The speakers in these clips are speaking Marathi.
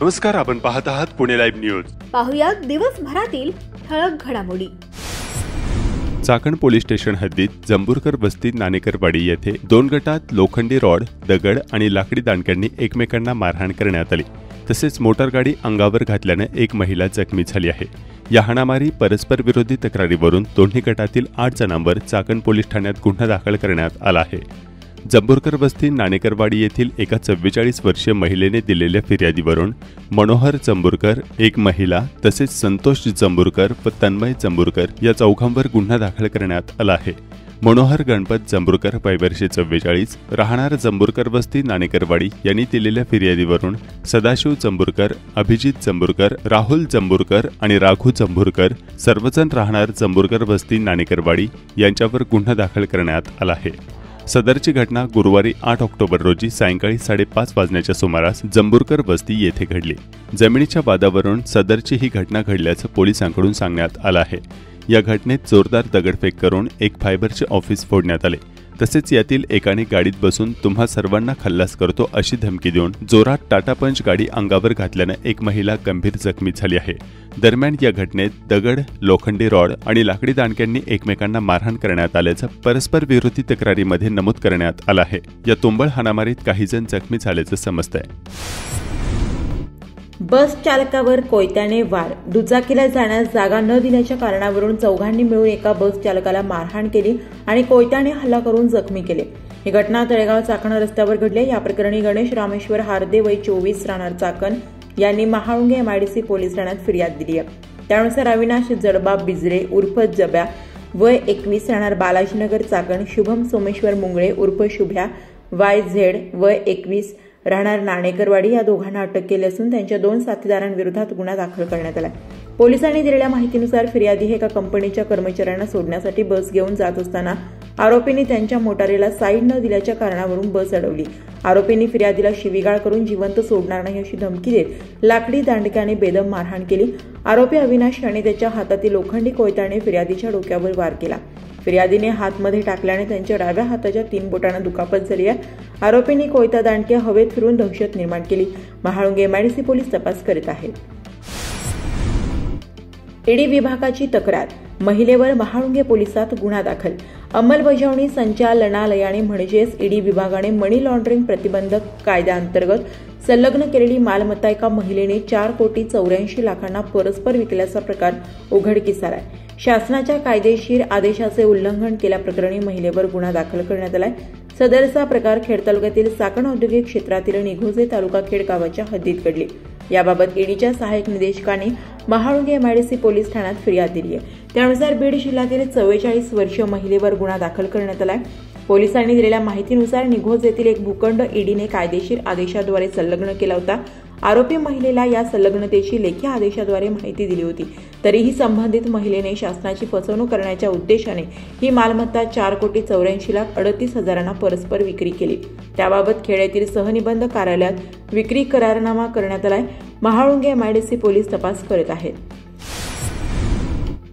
नमस्कार, आपण पाहत आहात पुणे लाईव्ह न्यूज। पाहुया दिवसभरातील ठळक घडामोडी। चाकण पोलीस स्टेशन हद्दीत जंबुरकर वस्ती नाणेकरवाडी येथे 2 गटात लोखंडी रॉड, दगड आणि लाकडी दांडक्यांनी एकमेकांना मारहाण करण्यात आली। तसेच मोटारगाडी अंगावर घातल्याने एक महिला जखमी झाली आहे। या हाणामारी परस्पर विरोधी तक्रारीवरून दोन्ही गटातील 8 जणांवर चाकण पोलीस ठाण्यात गुन्हा दाखल करण्यात आला आहे। जंबुरकर वस्ती नाणेकरवाडी येथील एका 44 वर्षीय महिलेने दिलेल्या फिर्यादीवरून मनोहर जंबुरकर, एक महिला, तसेच संतोष जंबुरकर व तन्मय जंबुरकर या चौघांवर गुन्हा दाखल करण्यात आला आहे। मनोहर गणपत जंबुरकर, वय वर्ष 44, राहणार जंबुरकर वस्ती नाणेकरवाडी यांनी दिलेल्या फिर्यादीवरून सदाशिव जंबुरकर, अभिजित जंबुरकर, राहुल जंबुरकर आणि राघू जंबुरकर सर्वजण राहणार जंबुरकर वस्ती नाणेकरवाडी यांच्यावर गुन्हा दाखल करण्यात आला आहे। सदरची घटना गुरुवारी 8 ऑक्टोबर रोजी सायंकाळी 5:30 वाजण्याच्या सुमारास जंबुरकर वस्ती येथे घडली। जमिनीच्या वादावरून सदरची ही घटना घडल्याचं पोलिसांकडून सांगण्यात आलं आहे। या घटनेत जोरदार दगडफेक करून एक फायबरचे ऑफिस फोडण्यात आले। तसेच यातील एकाने गाडीत बसून तुम्हा सर्वांना खल्लास करतो अशी धमकी देऊन जोरात टाटा पंच गाडी अंगावर घातल्याने एक महिला गंभीर जखमी झाली आहे। दरम्यान या घटनेत दगड, लोखंडी रॉड आणि लाकडी दांडक्यांनी एकमेकांना मारहाण करण्यात आल्याचं परस्पर विरोधी तक्रारीमध्ये नमूद करण्यात आलं आहे। या तुंबळ हाणामारीत काही जण जखमी झाल्याचं समजतंय। बस चालकावर कोयत्याने वार, दुचाकीला जाण्यास जागा न दिल्याच्या कारणावरून चौघांनी मिळून एका बस चालकाला मारहाण केली आणि कोयत्याने हल्ला करून जखमी केले। ही घटना तळेगाव चाकण रस्त्यावर घडली। या प्रकरणी गणेश रामेश्वर हार्दे, वय 24, राहणार चाकण यांनी महाळुंगे MIDC पोलीस ठाण्यात फिर्याद दिली आहे। त्यानुसार अविनाश जडबा बिजरे उर्फ जब्या, वय 21, राहणार बालाजीनगर चाकण, शुभम सोमेश्वर मुंगळे उर्फ शुभ्या, YZ, वय 21, राहणार नाणेकरवाडी या दोघांना अटक केली असून त्यांच्या 2 साथीदारांविरोधात गुन्हा दाखल करण्यात आला। पोलिसांनी दिलेल्या माहितीनुसार फिर्यादी हे एका कंपनीच्या कर्मचाऱ्यांना सोडण्यासाठी बस घेऊन जात असताना आरोपींनी त्यांच्या मोटारीला साईड न दिल्याच्या कारणावरून बस अडवली। आरोपींनी फिर्यादीला शिवीगाळ करून जिवंत सोडणार नाही अशी धमकी देत लाकडी दांडक्याने बेदम मारहाण केली। आरोपी अविनाश याने त्याच्या हातातील लोखंडी कोयत्याने फिर्यादीच्या डोक्यावर वार केला। फिर्यादीने हातमध्ये टाकल्याने त्यांच्या डाव्या हाताच्या 3 बोटांना दुखापत झाली आहे। आरोपींनी कोयता दांडक्या हवेत फिरून दहशत निर्माण केली। महाळुंगे MIDC पोलीस तपास करीत आहेत। ईडी विभागाची तक्रार, महिलेवर महाळुंगे पोलिसात गुन्हा दाखल। अंमलबजावणी संचालनालयाने म्हणजेच ईडी विभागाने मनी लॉन्ड्रिंग प्रतिबंधक कायद्याअंतर्गत संलग्न केलेली मालमत्ता एका महिलेने 4,84,00,000 परस्पर विकल्याचा प्रकार उघडकीस आलाय। शासनाच्या कायदेशीर आदेशाचे उल्लंघन केल्याप्रकरणी महिलेवर गुन्हा दाखल करण्यात आलाय। सदरचा प्रकार खेड तालुक्यातील चाकण औद्योगिक क्षेत्रातील निघोजे तालुका खेड गावाच्या हद्दीत घडली। याबाबत ईडीच्या सहाय्यक निदेशकांनी महाळुंगे MIDC पोलीस ठाण्यात फिर्याद दिली आहे। त्यानुसार बीड जिल्ह्यातील 44 वर्षीय महिलेवर गुन्हा दाखल करण्यात आलाय। पोलिसांनी दिलेल्या माहितीनुसार निघोज येथील एक भूखंड ईडीने कायदेशीर आदेशाद्वारे संलग्न केला होता। आरोपी महिलेला या संलग्नतेची लेखी आदेशाद्वारे माहिती दिली होती। तरीही संबंधित महिलेने शासनाची फसवणूक करण्याच्या उद्देशाने ही मालमत्ता 4,84,38,00,000 परस्पर विक्री केली। त्याबाबत खेड येथील सहनिबंध कार्यालयात विक्री करारनामा करण्यात आलाय। महाळुंगे MIDC पोलीस तपास करत आहेत।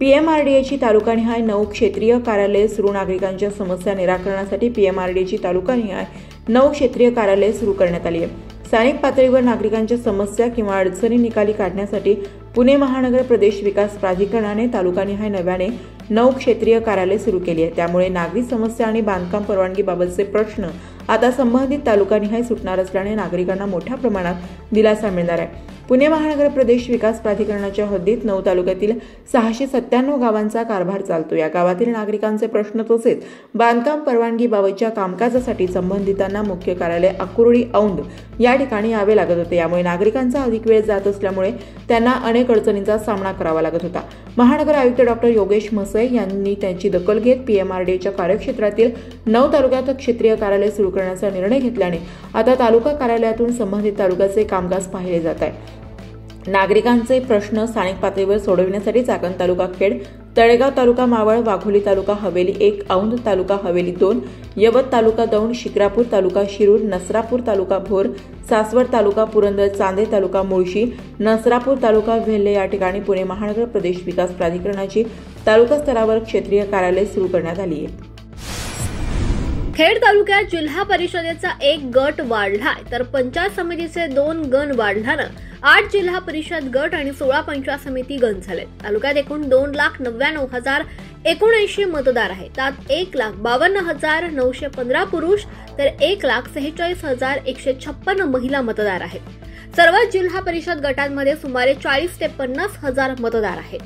PMRDAची तालुकानिहाय 9 क्षेत्रीय कार्यालये सुरू, नागरिकांच्या समस्या निराकरणासाठी PMRDAची तालुकानिहाय 9 क्षेत्रीय कार्यालये सुरू करण्यात आली आहे। स्थानिक पातळीवर नागरिकांच्या समस्या किंवा अडचणी निकाली काढण्यासाठी पुणे महानगर प्रदेश विकास प्राधिकरणाने तालुकानिहाय नव्याने 9 क्षेत्रीय कार्यालय सुरू केली आहे। त्यामुळे नागरी समस्या आणि बांधकाम परवानगीबाबतचे प्रश्न आता संबंधित तालुकानिहाय सुटणार असल्याने नागरिकांना मोठ्या प्रमाणात दिलासा मिळणार आहे। पुणे महानगर प्रदेश विकास प्राधिकरणाच्या हद्दीत 9 तालुक्यातील 697 गावांचा कारभार चालतो। या गावातील नागरिकांचे प्रश्न तसेच बांधकाम परवानगीबाबतच्या कामकाजासाठी संबंधितांना मुख्य कार्यालय अकुर्डी औंध या ठिकाणी यावे लागत होते। यामुळे नागरिकांचा अधिक वेळ जात असल्यामुळे त्यांना अनेक अडचणींचा सामना करावा लागत होता। महानगर आयुक्त डॉ. योगेश म्हसे यांनी त्यांची दखल घेत PMRDAच्या कार्यक्षेत्रातील 9 तालुक्यात क्षेत्रीय कार्यालय सुरू करण्याचा निर्णय घेतल्याने आता तालुका कार्यालयातून संबंधित तालुक्याचे कामकाज पाहिले जात आहे। नागरिकांचे प्रश्न स्थानिक पातळीवर सोडविण्यासाठी चाकण तालुका खेड, तळेगाव तालुका मावळ, वाघोली तालुका हवेली 1, औंध तालुका हवेली 2, यवत तालुका दौंड, शिक्रापूर तालुका शिरूर, नसरापूर तालुका भोर, सासवड तालुका पुरंदर, चांदे तालुका मुळशी, नसरापूर तालुका वेल्हे या ठिकाणी पुणे महानगर प्रदेश विकास प्राधिकरणाची तालुका स्तरावर क्षेत्रीय कार्यालय सुरू करण्यात आली आहे। खेड तालुक्यात जिल्हा परिषदेचा 1 गट वाढलाय तर पंचायत समितीचे 2 गण वाढल्यानं 8 जिल्हा परिषद गट आणि 16 पंचायत समिती गंज झाले। तालुक्यात एकूण 2,99,079 मतदार आहेत। त्यात 1,52,915 पुरुष तर 1,46,156 महिला मतदार आहेत। सर्व जिल्हा परिषद गटांमध्ये सुमारे 40 ते 50 हजार मतदार आहेत।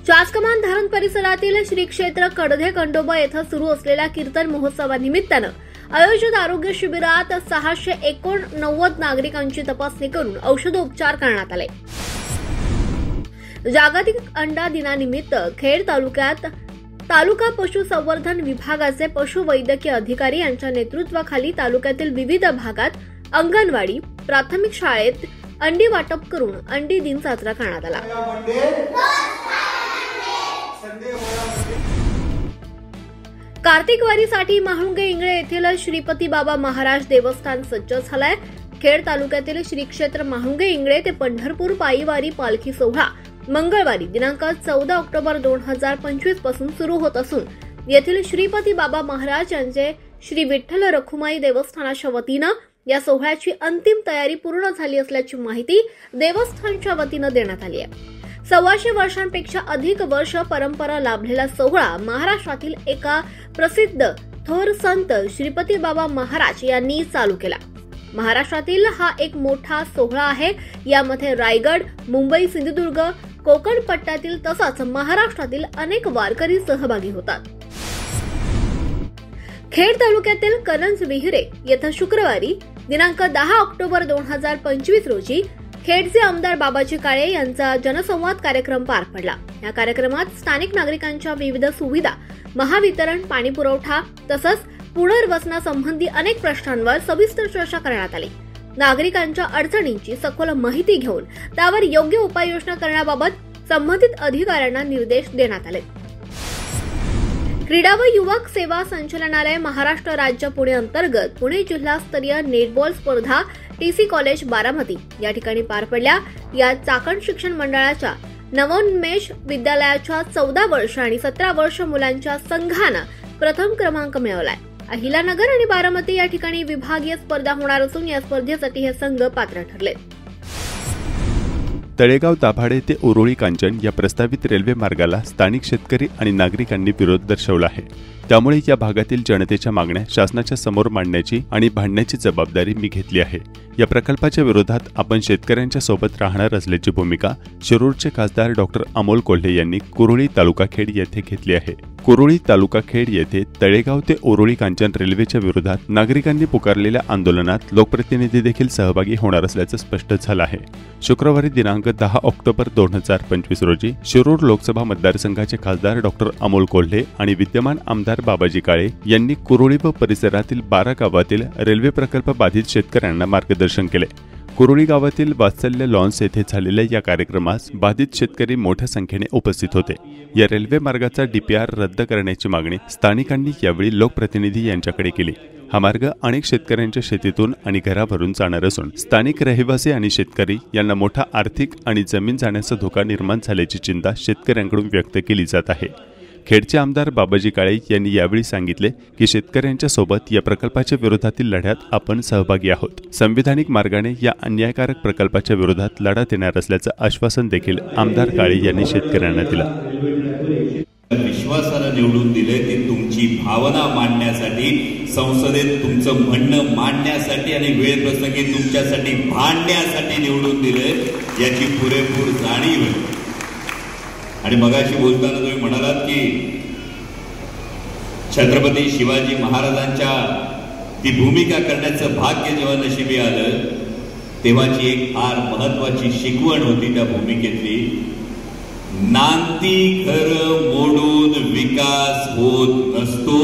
चासकमान धरण परिसरातील श्री क्षेत्र कडधे खंडोबा येथे सुरू असलेल्या कीर्तन महोत्सवानिमित्तानं आयोजित आरोग्य शिबिरात 689 नागरिकांची तपासणी करून औषधोपचार करण्यात आले। जागतिक अंडा दिनानिमित्त खेड तालुक्यात तालुका पशुसंवर्धन विभागाचे पशुवैद्यकीय अधिकारी यांच्या नेतृत्वाखाली तालुक्यातील विविध भागात अंगणवाडी, प्राथमिक शाळेत अंडी वाटप करून अंडी दिन साजरा करण्यात आला। कार्तिक वारीसाठी म्हाळुंगे इंगळे येथील श्रीपती बाबा महाराज देवस्थान सज्ज झालाय। खेड तालुक्यातील श्री क्षेत्र म्हाळुंगे इंगळे ते पंढरपूर पायीवारी पालखी सोहळा मंगळवारी दिनांक 14 ऑक्टोबर 2025 पासून सुरू होत असून येथील श्रीपती बाबा महाराज यांचे श्री विठ्ठल रखुमाई देवस्थानाच्या वतीनं या सोहळ्याची अंतिम तयारी पूर्ण झाली असल्याची माहिती देवस्थानच्या वतीनं देण्यात आली आहे। 125 वर्षांपेक्षा अधिक वर्ष परंपरा लाभलेला सोहळा महाराष्ट्रातील एका प्रसिद्ध थोर संत श्रीपती बाबा महाराज यांनी चालू केला। महाराष्ट्रातील हा एक मोठा सोहळा आहे। यामध्ये रायगड, मुंबई, सिंधुदुर्ग, कोकण पट्ट्यातील तसंच महाराष्ट्रातील अनेक वारकरी सहभागी होतात। खेड तालुक्यातील करंज विहिरे येथे शुक्रवारी दिनांक 10 ऑक्टोबर 2025 रोजी खेडचे आमदार बाबाजी काळे यांचा जनसंवाद कार्यक्रम पार पडला। या कार्यक्रमात स्थानिक नागरिकांच्या विविध सुविधा, महावितरण, पाणी पुरवठा तसंच पुनर्वसनासंबंधी अनेक प्रश्नांवर सविस्तर चर्चा करण्यात आली। नागरिकांच्या अडचणींची सखोल माहिती घेऊन त्यावर योग्य उपाययोजना करण्याबाबत संबंधित अधिकाऱ्यांना निर्देश देण्यात आले। क्रीडा व युवक सेवा संचालनालय महाराष्ट्र राज्य पुणे अंतर्गत पुणे जिल्हास्तरीय नेटबॉल स्पर्धा टीसी कॉलेज बारामती या ठिकाणी पार पडल्या। या चाकण शिक्षण मंडळाच्या नवोन्मेष विद्यालयाच्या 14 वर्ष आणि 17 वर्ष मुलांच्या संघानं प्रथम क्रमांक मिळवलाय। अहिलानगर आणि बारामती या ठिकाणी विभागीय स्पर्धा होणार असून या स्पर्धेसाठी हे संघ पात्र ठरले। तळेगाव दाभाडे ते उरोळी कांचन या प्रस्तावित रेल्वे मार्गाला स्थानिक शेतकरी आणि नागरिकांनी विरोध दर्शवला आहे। त्यामुळे या भागातील जनतेच्या मागण्या शासनाच्या समोर मांडण्याची आणि भांडण्याची जबाबदारी मी घेतली आहे। या प्रकल्पाच्या विरोधात आपण शेतकऱ्यांच्या सोबत राहणार असल्याची भूमिका शिरूरचे खासदार डॉक्टर अमोल कोल्हे यांनी कुरोळी तालुका खेड येथे घेतली आहे। कुरोळी तालुका खेड येथे तळेगाव ते उरोळी कांचन रेल्वेच्या विरोधात नागरिकांनी पुकारलेल्या आंदोलनात लोकप्रतिनिधी देखील सहभागी होणार असल्याचं स्पष्ट झालं आहे। शुक्रवारी दिनांक 10 ऑक्टोबर 2025 रोजी शिरूर लोकसभा मतदारसंघाचे खासदार डॉक्टर अमोल कोल्हे आणि विद्यमान आमदार बाबाजी काळे यांनी कुरोळी व परिसरातील 12 गावातील रेल्वे प्रकल्प बाधित शेतकऱ्यांना मार्गदर्शन केले। कुरोळी गावातील वात्सल्य लॉन्स येथे झालेल्या या कार्यक्रमास बाधित शेतकरी मोठ्या संख्येने उपस्थित होते। या रेल्वे मार्गाचा डीपीआर रद्द करण्याची मागणी स्थानिकांनी यावेळी लोकप्रतिनिधी यांच्याकडे केली। हा मार्ग अनेक शेतकऱ्यांच्या शेतीतून आणि घराभरून जाणार असून स्थानिक रहिवासी आणि शेतकरी यांना मोठा आर्थिक आणि जमीन जाण्याचा धोका निर्माण झाल्याची चिंता शेतकऱ्यांकडून व्यक्त केली जात आहे। खेडचे आमदार बाबाजी काळे यांनी यावेळी सांगितले की शेतकऱ्यांच्या सोबत या प्रकल्पाच्या विरोधातील लढ्यात आपण सहभागी आहोत। संविधानिक मार्गाने या अन्यायकारक प्रकल्पाच्या विरोधात लढा देणार असल्याचं आश्वासन देखील आमदार काळे यांनी शेतकऱ्यांना दिलं। विश्वासानं निवडून दिले ते तुमची भावना मांडण्यासाठी, संसदेत तुमचं म्हणणं मांडण्यासाठी आणि वेळ प्रसंगी तुमच्यासाठी भांडण्यासाठी निवडून दिले याची पुरेपूर जाणीव। आणि मगाशी बोलताना तुम्ही म्हणालात की छत्रपती शिवाजी महाराजांच्या ती भूमिका करण्याचं भाग्य जेव्हा नशिबी आलं तेव्हाची एक फार महत्वाची शिकवण होती त्या भूमिकेतली, नांदी घर मोडून विकास होत नसतो,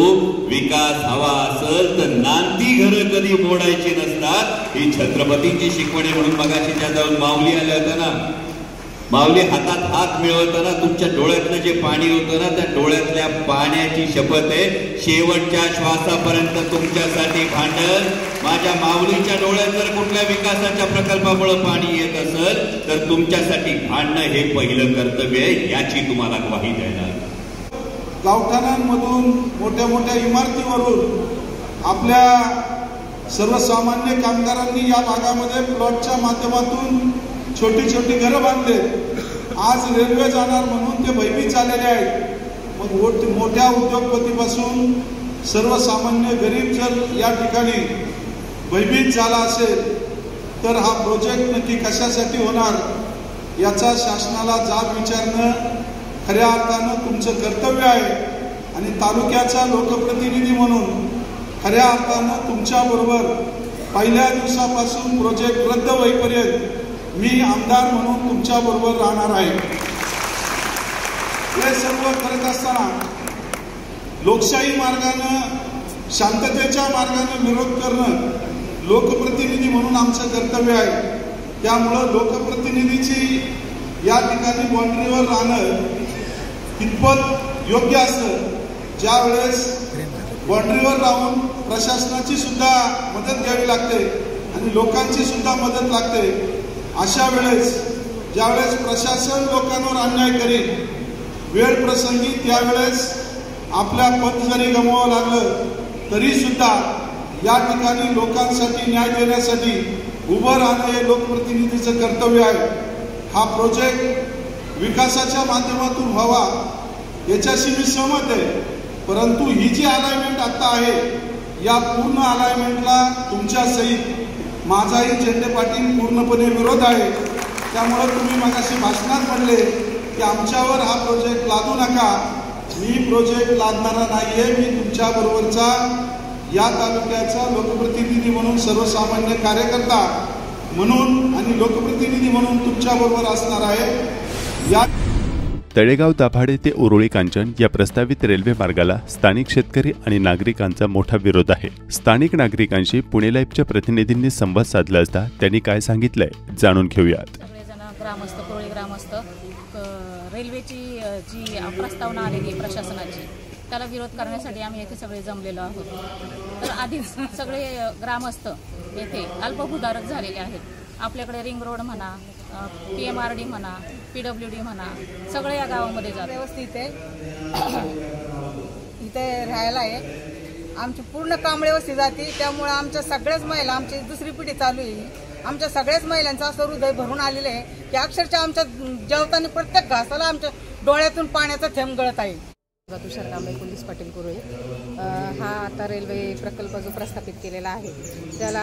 विकास हवा असेल तर नांदी घर कधी मोडायची नसतात। ही छत्रपतींची शिकवण आहे। म्हणून मगाशी ज्या जाऊन माऊली आल्या होत्या ना, माऊली हातात हात मिळवताना तुमच्या डोळ्यातलं जे पाणी होतं ना त्या डोळ्यातल्या पाण्याची शपथ आहे, शेवटच्या श्वासापर्यंत तुमच्यासाठी भांडण। माझ्या माऊलीच्या डोळ्यात जर कुठल्या विकासाच्या प्रकल्पामुळे पाणी येत असेल तर तुमच्यासाठी भांडणं हे पहिलं कर्तव्य आहे, याची तुम्हाला ग्वाही द्यायला। गावठाणांमधून मोठ्या मोठ्या इमारतीवरून आपल्या सर्वसामान्य कामगारांनी या भागामध्ये प्लॉटच्या माध्यमातून छोटी छोटी घरं बांधले। आज रेल्वे जाणार म्हणून ते भयभीत झालेले आहेत। मग मोठ्या उद्योगपतीपासून सर्वसामान्य गरीब जर या ठिकाणी भयभीत झाला असेल तर हा प्रोजेक्ट नक्की कशासाठी होणार याचा शासनाला जाब विचारणं खऱ्या अर्थानं तुमचं कर्तव्य आहे। आणि तालुक्याचा लोकप्रतिनिधी म्हणून खऱ्या अर्थानं तुमच्याबरोबर पहिल्या दिवसापासून प्रोजेक्ट रद्द होईपर्यंत मी आमदार म्हणून तुमच्याबरोबर राहणार आहे। हे सर्व करत असताना लोकशाही मार्गानं शांततेच्या मार्गाने विरोध करणं लोकप्रतिनिधी म्हणून आमचं कर्तव्य आहे। त्यामुळं लोकप्रतिनिधीची या ठिकाणी बाँड्रीवर राहणं कितपत योग्य असतं। ज्या वेळेस बाँड्रीवर राहून प्रशासनाची सुद्धा मदत घ्यावी लागते आणि लोकांची सुद्धा मदत लागते, अशा वेळेस ज्यावेळेस प्रशासन लोकांवर अन्याय करेल वेळ प्रसंगी त्यावेळेस आपल्या पद जरी गमवावं लागलं तरी सुद्धा या ठिकाणी लोकांसाठी न्याय देण्यासाठी उभं राहणं हे लोकप्रतिनिधीचं कर्तव्य आहे। हा प्रोजेक्ट विकासाच्या माध्यमातून व्हावा याच्याशी मी सहमत आहे, परंतु ही जी अलाइनमेंट आता आहे या पूर्ण अलाइनमेंटला तुमच्या सहित माझाही झेंडे पाटील पूर्णपणे विरोध आहे। त्यामुळे तुम्ही मगाशी भाषणात म्हणले की आमच्यावर हा प्रोजेक्ट लादू नका, मी प्रोजेक्ट लादणारा नाहीये। मी तुमच्या बरोबरचा या तालुक्याचा लोकप्रतिनिधी म्हणून सर्वसामान्य कार्यकर्ता म्हणून आणि लोकप्रतिनिधी म्हणून तुमच्या बरोबर असणार आहे। या तळेगाव दाभाडे ते उरुळी कांचन या प्रस्तावित रेल्वे मार्गाला स्थानिक शेतकरी आणि नागरिकांचा मोठा विरोध आहे। स्थानिक नागरिकांशी पुणे लाईव्हच्या प्रतिनिधींनी संवाद साधला असता त्यांनी काय सांगितलंय जाणून घेऊयात। सगळेजण ग्रामस्थ कोळी ग्रामस्थ रेल्वेची जी प्रस्तावना आलेली प्रशासनाची त्याला विरोध करण्यासाठी आम्ही येथे सगळे जमलेलो आहोत। तर आधीच सगळे ग्रामस्थ येथे अल्पभूधारक झालेले आहेत। आपल्याकडे रिंग रोड म्हणा, PMRD म्हणा, PWD म्हणा, सगळे या गावामध्ये जातात। व्यवस्थित आहे, इथे राहायला आहे। आमची पूर्ण काम व्यवस्थित जाते, त्यामुळे आमच्या सगळ्याच महिला, आमची दुसरी पिढी चालू आहे, आमच्या सगळ्याच महिलांचं असं हृदय भरून आलेलं आहे की अक्षरशः आमच्या जेवताना प्रत्येक घासाला आमच्या डोळ्यातून पाण्याचा थेंब गळत आहे। तुषार कांबळे, पोलीस पाटील कुरुळे। हा आता रेल्वे प्रकल्प जो प्रस्थापित केलेला आहे त्याला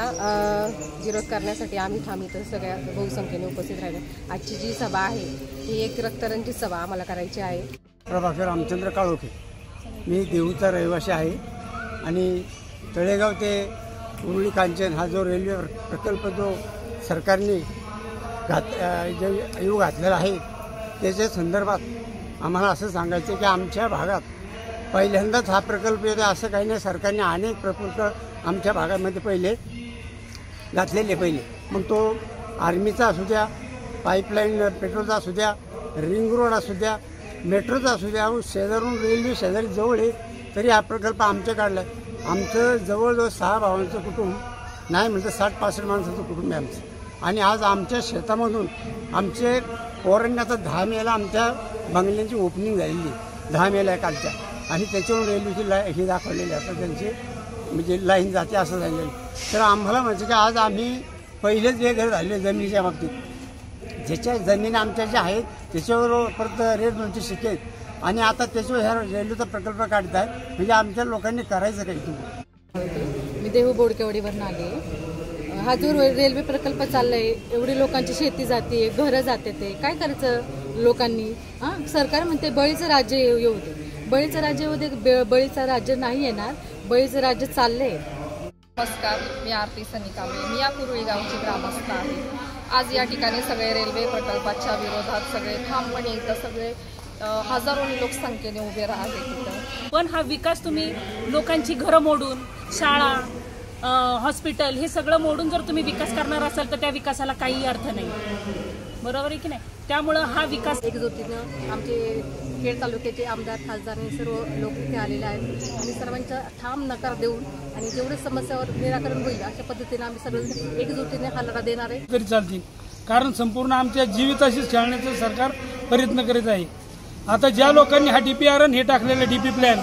विरोध करण्यासाठी आम्ही ठाम सगळ्या बहुसंख्येने उपस्थित राहिलो। आजची जी सभा आहे ही एक रक्तरंजित सभा आम्हाला करायची आहे। प्रभाकर रामचंद्र काळोखे, मी देहूचा रहिवासी आहे आणि तळेगाव ते उरुळी कांचन हा जो रेल्वे प्रकल्प जो सरकारने येऊ घातलेला आहे त्याच्या संदर्भात आम्हाला असं सांगायचं की आमच्या भागात पहिल्यांदाच हा प्रकल्प येतो असं काही नाही। सरकारने अनेक प्रकल्प आमच्या भागामध्ये पहिले घातलेले मग तो आर्मीचा असू द्या, पाईपलाईन पेट्रोलचा असू द्या, रिंग रोड असू द्या, मेट्रोचा असू द्या, शेजारून रेल्वे शेजारी जवळ आहे तरी हा प्रकल्प आमच्या काढला आहे। आमचं जवळजवळ 6 भावांचं कुटुंब नाही म्हणतं 60-65 माणसाचं कुटुंब आहे आमचं। आणि आज आमच्या शेतामधून आमचे पोरांनी आता 10 मेला आमच्या बंगल्यांची ओपनिंग झालेली 10 मेला कालच्या, आणि त्याच्यावरून रेल्वेची हे दाखवलेली आता त्यांची म्हणजे लाईन जाते असं झालेलं। तर आम्हाला म्हणजे की आज आम्ही पहिलेच हे घर झाले जमिनीच्या बाबतीत, ज्याच्या जमीन आमच्या ज्या आहेत त्याच्यावर परत रेट म्हणजे शिकेल आणि आता त्याच्यावर ह्या रेल्वेचा प्रकल्प काढत आहे म्हणजे आमच्या लोकांनी करायचं काही तुम्ही। मी देहू बोडकेवाडीवरून आले। हा जो रेल्वे प्रकल्प चाललाय एवढी लोकांची शेती जाते, घरं जाते, ते काय करायचं लोकांनी? सरकार म्हणते बळीचं राज्य येऊ दे, बळीचं राज्य येऊ दे, बळीचं राज्य नाही येणार, बळीचं राज्य चाललंय। नमस्कार, मी आरती सनी कांबळे, मी या कुरुळी गावची ग्रामस्थ आहे। आज या ठिकाणी सगळे रेल्वे प्रकल्पाच्या विरोधात सगळे ठामपणे इथं सगळे हजारोनी लोकसंख्येने उभे राहते तिथं। पण हा विकास तुम्ही लोकांची घरं मोडून, शाळा, हॉस्पिटल हे सगळं मोडून जर तुम्ही विकास करणार असाल तर त्या विकासाला काही अर्थ नाही, बरोबर आहे की नाही? त्यामुळं हा विकास एकजुटीनं आमचे खेड तालुक्याचे आमदार, खासदार हे सर्व लोक इथे आलेले आहेत आणि सर्वांचा ठाम नकार देऊन आणि जेवढे समस्यावर निराकरण होईल अशा पद्धतीने आम्ही सगळे एकजुटीने हा लढा देणार आहे। तरी चालतील, कारण संपूर्ण आमच्या जीविताशीच खेळण्याचं सरकार प्रयत्न करीत आहे। आता ज्या लोकांनी हा DPR हे टाकलेला DP प्लॅन,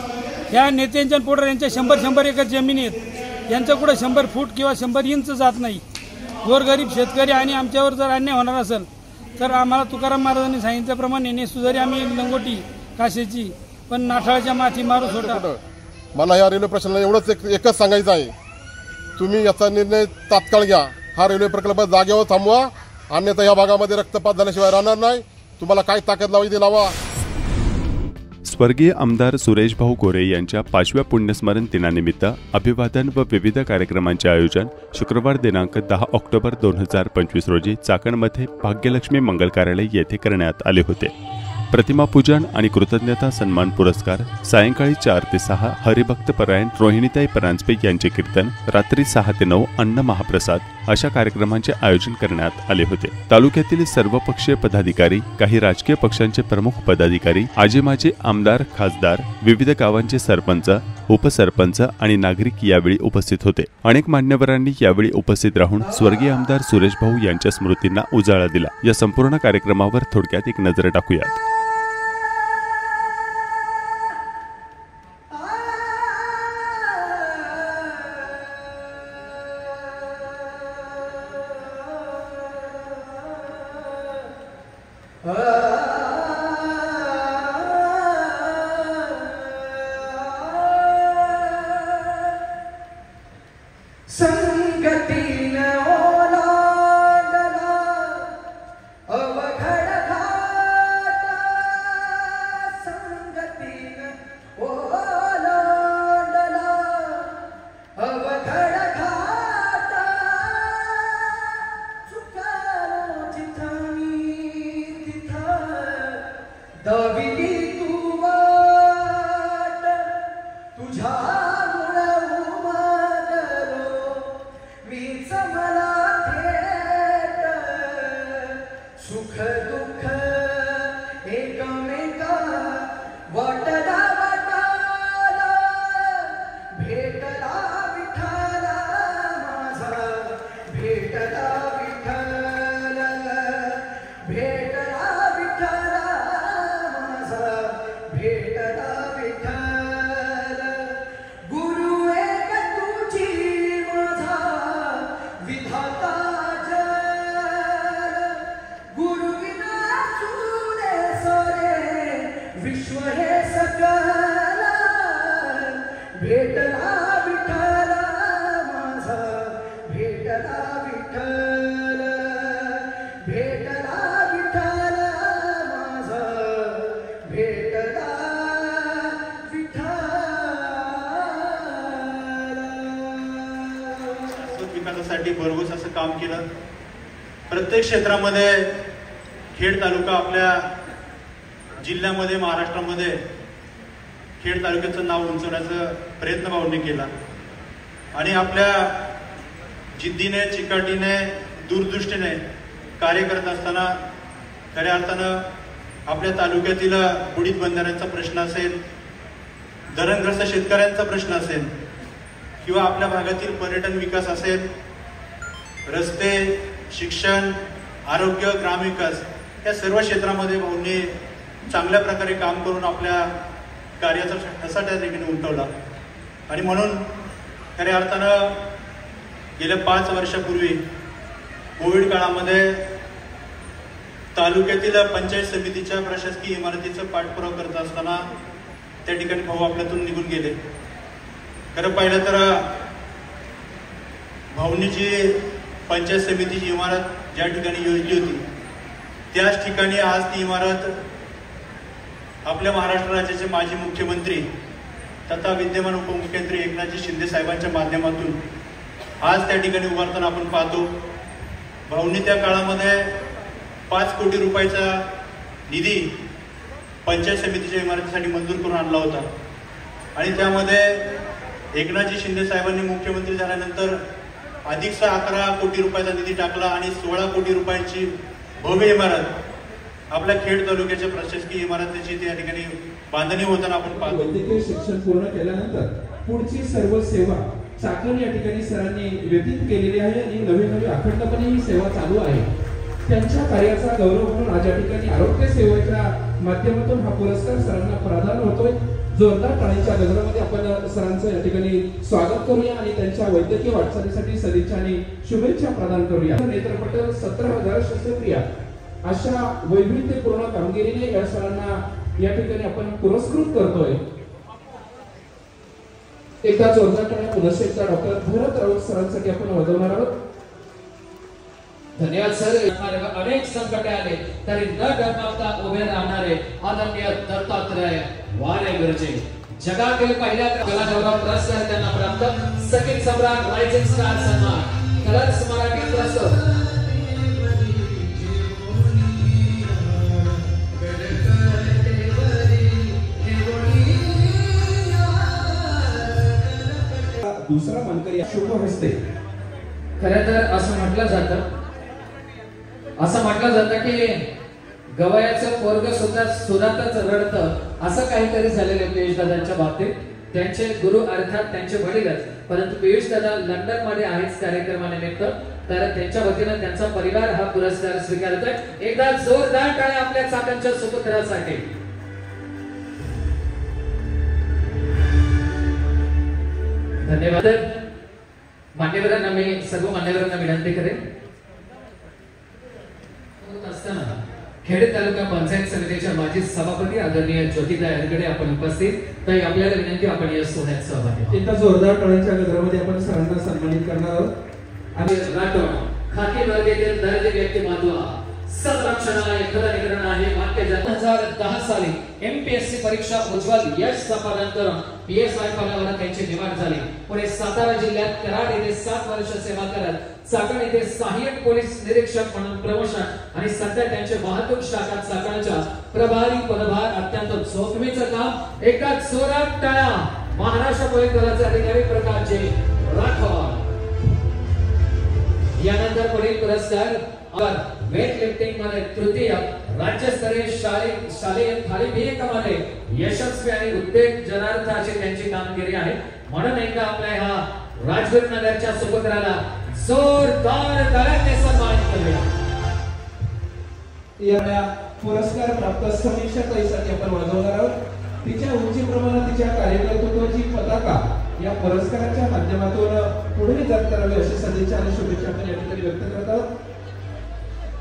ह्या नेत्यांच्या पोटर यांच्या 100 एकर जमिनी आहेत, यांच्या कुठे 100 फूट किंवा 100 इंच जात नाही. गोरगरीब शेतकरी आणि आमच्यावर जर अन्याय होणार असेल तर आम्हाला तुकाराम महाराजांनी सांगितल्याप्रमाणे नेसू जरी आम्ही लंगोटी काशीची, पण नाठाळाच्या माथी मारू सोटा. मला या रेल्वे प्रश्नाला एवढंच एकच सांगायचं आहे, तुम्ही याचा निर्णय तात्काळ घ्या. हा रेल्वे प्रकल्प जागेवर थांबवा, अन्यथा या भागामध्ये रक्तपात झाल्याशिवाय राहणार नाही. तुम्हाला काय ताकद लावायची लावा. स्वर्गीय आमदार सुरेश भाऊ गोरे यांच्या 5व्या पुण्यस्मरण दिनानिमित्त अभिवादन व विविध कार्यक्रमांचे आयोजन शुक्रवार दिनांक 10 ऑक्टोबर 2025 रोजी चाकणमध्ये भाग्यलक्ष्मी मंगल कार्यालय येथे करण्यात आले होते. प्रतिमापूजन आणि कृतज्ञता सन्मान पुरस्कार सायंकाळी 4 ते 6 हरिभक्तपरायण रोहिणीताई परांजपे यांचे कीर्तन, रात्री 6 ते 9 अन्न महाप्रसाद अशा कार्यक्रमांचे आयोजन करण्यात आले होते. तालुक्यातील सर्वपक्षीय पदाधिकारी, काही राजकीय पक्षांचे प्रमुख पदाधिकारी, आजी माजी आमदार, खासदार, विविध गावांचे सरपंच, उपसरपंच आणि नागरिक यावेळी उपस्थित होते. अनेक मान्यवरांनी यावेळी उपस्थित राहून स्वर्गीय आमदार सुरेश भाऊ यांच्या स्मृतींना उजाळा दिला. या संपूर्ण कार्यक्रमावर थोडक्यात एक नजर टाकूयात. संगतीन ओलांडला अवघड घाट, संगतीन ओलांडला अवघड घाट, चुकलो जिथं मी तिथं दविली तू वाट, तुझ्या सुख दुःख एकमेका वाटला वाटाला, भेटला विठाला माझा, भेटला विठ्ठल, भेटला विठ्ठला माझा, भेटला विठ्ठल. गुरु एक तुझी माझा विधाता विश्व हे सकल, भेटला विठ्ठला माझा, भेटला विठ्ठल, भेटला विठ्ठला माझा, भेटला विठ्ठल. विकासासाठी भरघोस असं काम केलं. प्रत्येक क्षेत्रामध्ये खेड तालुका आपल्या जिल्ह्यामध्ये, महाराष्ट्रामध्ये खेड तालुक्याचं नाव उंचवण्याचा प्रयत्न भाऊंनी केला आणि आपल्या जिद्दीने, चिकाटीने, दूरदृष्टीने कार्य करत असताना खऱ्या अर्थानं आपल्या तालुक्यातील बुडीत बंधाऱ्यांचा प्रश्न असेल, धरणग्रस्त शेतकऱ्यांचा प्रश्न असेल किंवा आपल्या भागातील पर्यटन विकास असेल, रस्ते, शिक्षण, आरोग्य, ग्रामविकास या सर्व क्षेत्रामध्ये भाऊंनी चांगल्या प्रकारे काम करून आपल्या कार्याचा ठसा त्या ठिकाणी उमटवला. आणि म्हणून खऱ्या अर्थानं गेल्या 5 वर्षापूर्वी कोविड काळामध्ये तालुक्यातील पंचायत समितीच्या प्रशासकीय इमारतीचा पाठपुरावा करत असताना त्या ठिकाणी भाऊ आपल्यातून निघून गेले. खरं पाहिलं तर भाऊंनी जी पंचायत समितीची इमारत ज्या ठिकाणी योजली होती त्याच ठिकाणी आज ती इमारत आपल्या महाराष्ट्र राज्याचे माजी मुख्यमंत्री तथा विद्यमान उपमुख्यमंत्री एकनाथजी शिंदे साहेबांच्या माध्यमातून आज त्या ठिकाणी उभारताना आपण पाहतो. भाऊंनी त्या काळामध्ये 5 कोटी रुपयाचा निधी पंचायत समितीच्या इमारतीसाठी मंजूर करून आणला होता आणि त्यामध्ये एकनाथजी शिंदे साहेबांनी मुख्यमंत्री झाल्यानंतर अधिकचा 11 कोटी रुपयाचा निधी टाकला आणि 16 कोटी रुपयांची भव्य इमारत आपल्या खेड तालुक्याच्या प्रशासकीय इमारतीची त्या ठिकाणी बांधणी होताना आपण पाहतो. वैद्यकीय शिक्षण पूर्ण केल्यानंतर पुढची सर्व सेवा चाकण या ठिकाणी सरांनी व्यतीत केलेली आहे आणि नवी अखंडपणे ही सेवा चालू आहे. त्यांच्या कार्याचा गौरव म्हणून आज या ठिकाणी आरोग्य सेवेच्या माध्यमातून हा पुरस्कार सरांना प्रदान होतोय. जोरदार टाळ्यांच्या गजरामध्ये आपण सरांचं या ठिकाणी स्वागत करूया आणि त्यांच्या वैद्यकीय वाटचालीसाठी सदिच्छा आणि शुभेच्छा प्रदान करूया. नेत्रपटल 17,000 शस्त्रक्रिया अशा वैविध्यपूर्ण कामगिरीने या सरांना या ठिकाणी आपण पुरस्कृत करतोय. एकदा जोरदार टाळ्या पुनश्च एकदा डॉक्टर भरत राऊत सरांसाठी आपण वाजवणार आहोत. धन्यवाद सर. अनेक संकटे आले तरी न डगमगता उभे राहणारे आदरणीय दत्तात्रय वारे गुरुजी. जगातील पहिल्या कला गौरव पुरस्कार त्यांना प्राप्त. संगीत सम्राट रायझिंग स्टार सन्मान कलर्स मराठी प्रस्तुत. दुसरा मानकरी शुभ हस्ते. खरं तर असं म्हटलं जातं की गवयाचं पोरग सुद्धा सुधातच रडतं, असं काहीतरी झालेलं पियुष दादांच्या बाबतीत. त्यांचे गुरु अर्थात त्यांचे वडीलच, परंतु पियुष दादा लंडन मध्ये आहेच कार्यक्रमानिमित्त, तर त्यांच्या वतीनं त्यांचा परिवार हा पुरस्कार स्वीकारतोय. एकदा जोरदार टाळ्या आपल्या चाकणच्या सुपुत्रासाठी. धन्यवाद. मान्यवरांना मी सर्व मान्यवरांना विनंती करेन, खेड तालुका पंचायत समितीच्या माजी सभापती आदरणीय ज्योतिता यांकडे आपण उपस्थित. ताई आपल्याला विनंती, आपण या सोहळ्यात सहभागी. एकदा जोरदार टाळ्यांच्या गजरामध्ये आपण सरांना सन्मानित करणार आहोत. आणि राठोड खाकी वर्गातील दर्जे व्यक्तिमत्व संरक्षणाला खरं निगरण आहे. मागच्या 2010 साली MPSC परीक्षा उज्ज्वल यश संपादन करून PSI पदावर त्यांची निवड झाली. पुढे सातारा जिल्ह्यात कराड येथे 7 वर्ष सेवा करत चाकण येथे सहाय्यक पोलीस निरीक्षक म्हणून प्रमोशन आणि सध्या त्यांचे वाहतूक शाखा चाकणच्या प्रभारी पदभार. अत्यंत जोखमीचं काम. एका जोरात टाळ्या महाराष्ट्र पोलीस दलाचे अधिकारी प्रकाशजी राठोड. यानंतर पुढील पुरस्कार वेट लिफ्टिंग मध्ये तृतीय राज्यस्तरीय शालेय थालीफेकमध्ये यशस्वी आणि उद्योजनार्थाची त्यांची कामगिरी आहे. म्हणून एकदा आपल्या ह्या राजगुरू नगरच्या सुपुत्राला जोरदार टाळ्यांनी सन्मानित करूया. या पुरस्कार प्राप्त समीक्षा ताईसाठी आपण वाजवणार आहोत. तिच्या उंचीप्रमाणे तिच्या कार्यकर्तृत्वाची पताका या पुरस्काराच्या माध्यमातून पुढे जात करावी अशी सदिच्छा आणि शुभेच्छा आपण या ठिकाणी व्यक्त करत आहोत.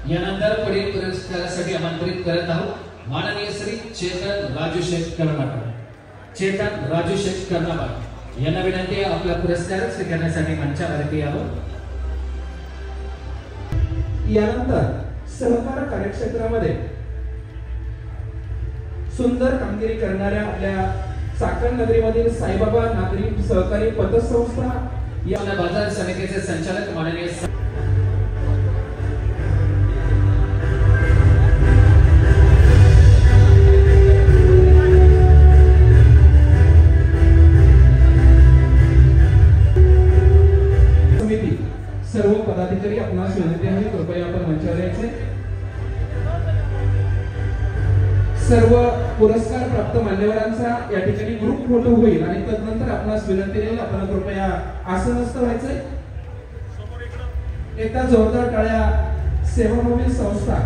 यानंतर पुढील पुरस्कारासाठी आमंत्रित करत आहोत माननीय श्री चेतन राजूशेख कर्नाटक. चेतन राजूशेख कर्नाटक यांना विनंती आहे आपला पुरस्कार स्वीकारण्यासाठी मंचावरती यावं. यानंतर सहकार कार्यक्षेत्रामध्ये सुंदर कामगिरी करणाऱ्या आपल्या चाकण नगरीमधील साईबाबा नागरी सहकारी पतसंस्था या बाजार समितीचे संचालक माननीय सर्व पदाधिकारी आपणास विनंती आहे कृपया आपण मंचावर यायचे. सर्व पुरस्कार प्राप्त मान्यवरांचा या ठिकाणी ग्रुप फोटो होईल आणि तदनंतर आपणास विनंती राहील आपण कृपया आसनस्थ व्हायचे. एकदा जोरदार टाळ्या सेवाभावी संस्था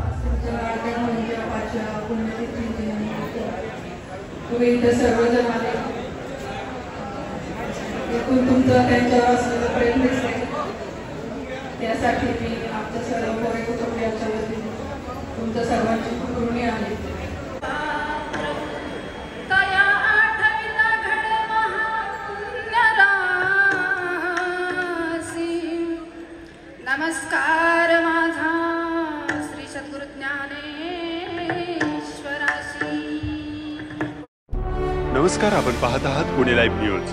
सर्वजण आले तुमचं त्यांच्यावर असलेला प्रयत्न दिसतोय. त्यासाठी मी आमच्या सर्व कोरे कुटुंबियांच्या वतीने तुमच्या सर्वांची खूप ऋणी आहे. नमस्कार माझा श्री सद्गुरु ज्ञानेश्वरासी. नमस्कार, आपण पाहत आहात पुणे लाईव्ह न्यूज.